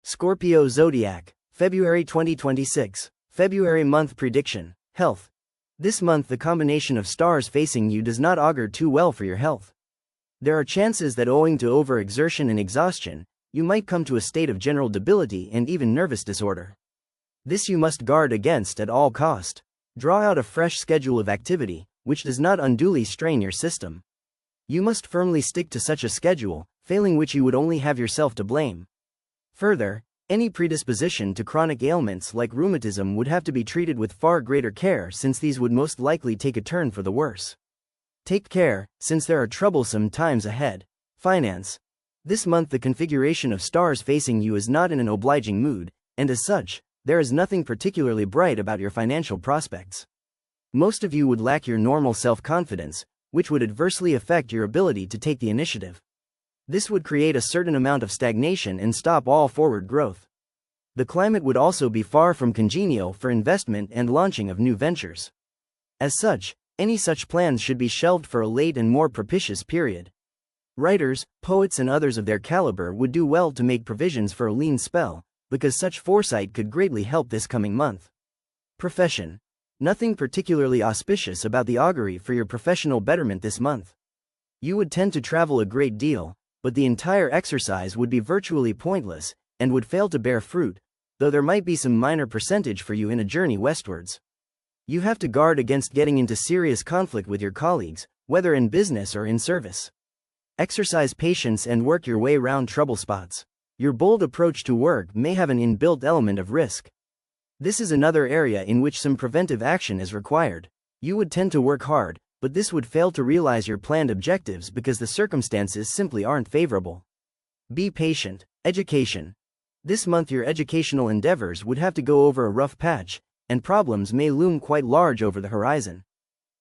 Scorpio Zodiac, February 2026. February month prediction. Health. This month the combination of stars facing you does not augur too well for your health. There are chances that owing to overexertion and exhaustion, you might come to a state of general debility and even nervous disorder. This you must guard against at all cost. Draw out a fresh schedule of activity, which does not unduly strain your system. You must firmly stick to such a schedule, failing which you would only have yourself to blame. Further, any predisposition to chronic ailments like rheumatism would have to be treated with far greater care, since these would most likely take a turn for the worse. Take care, since there are troublesome times ahead. Finance. This month the configuration of stars facing you is not in an obliging mood, and as such, there is nothing particularly bright about your financial prospects. Most of you would lack your normal self-confidence, which would adversely affect your ability to take the initiative. This would create a certain amount of stagnation and stop all forward growth. The climate would also be far from congenial for investment and launching of new ventures. As such, any such plans should be shelved for a late and more propitious period. Writers, poets and others of their caliber would do well to make provisions for a lean spell, because such foresight could greatly help this coming month. Profession. Nothing particularly auspicious about the augury for your professional betterment this month. You would tend to travel a great deal, but the entire exercise would be virtually pointless, and would fail to bear fruit, though there might be some minor percentage for you in a journey westwards. You have to guard against getting into serious conflict with your colleagues, whether in business or in service. Exercise patience and work your way round trouble spots. Your bold approach to work may have an inbuilt element of risk. This is another area in which some preventive action is required. You would tend to work hard, but this would fail to realize your planned objectives because the circumstances simply aren't favorable. Be patient. Education. This month your educational endeavors would have to go over a rough patch, and problems may loom quite large over the horizon.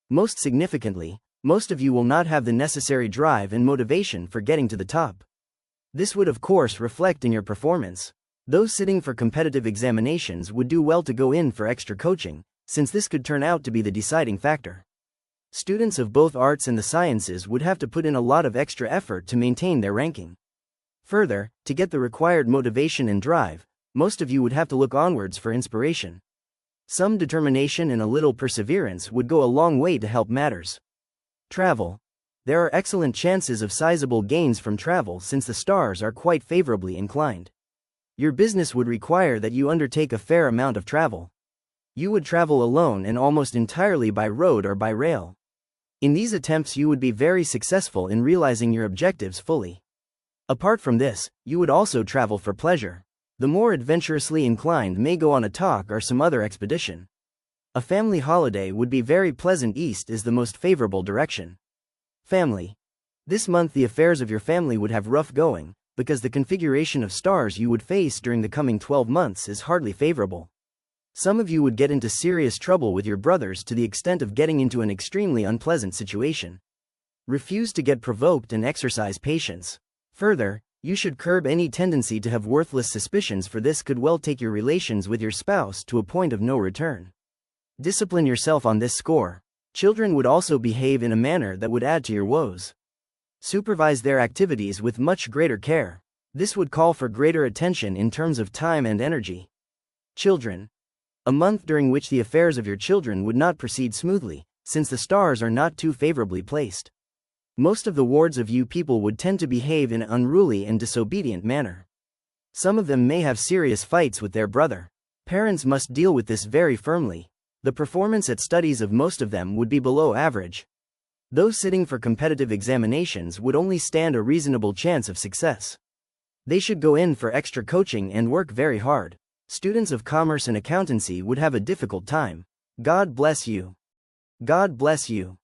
Most significantly, most of you will not have the necessary drive and motivation for getting to the top. This would of course reflect in your performance. Those sitting for competitive examinations would do well to go in for extra coaching, since this could turn out to be the deciding factor. Students of both arts and the sciences would have to put in a lot of extra effort to maintain their ranking. Further, to get the required motivation and drive, most of you would have to look onwards for inspiration. Some determination and a little perseverance would go a long way to help matters. Travel. There are excellent chances of sizable gains from travel since the stars are quite favorably inclined. Your business would require that you undertake a fair amount of travel. You would travel alone and almost entirely by road or by rail. In these attempts you would be very successful in realizing your objectives fully. Apart from this, you would also travel for pleasure. The more adventurously inclined may go on a talk or some other expedition. A family holiday would be very pleasant. East is the most favorable direction. Family. This month the affairs of your family would have rough going, because the configuration of stars you would face during the coming 12 months is hardly favorable. Some of you would get into serious trouble with your brothers to the extent of getting into an extremely unpleasant situation. Refuse to get provoked and exercise patience. Further, you should curb any tendency to have worthless suspicions, for this could well take your relations with your spouse to a point of no return. Discipline yourself on this score. Children would also behave in a manner that would add to your woes. Supervise their activities with much greater care. This would call for greater attention in terms of time and energy. Children. A month during which the affairs of your children would not proceed smoothly, since the stars are not too favorably placed. Most of the wards of you people would tend to behave in an unruly and disobedient manner. Some of them may have serious fights with their brother. Parents must deal with this very firmly. The performance at studies of most of them would be below average. Those sitting for competitive examinations would only stand a reasonable chance of success. They should go in for extra coaching and work very hard. Students of commerce and accountancy would have a difficult time. God bless you. God bless you.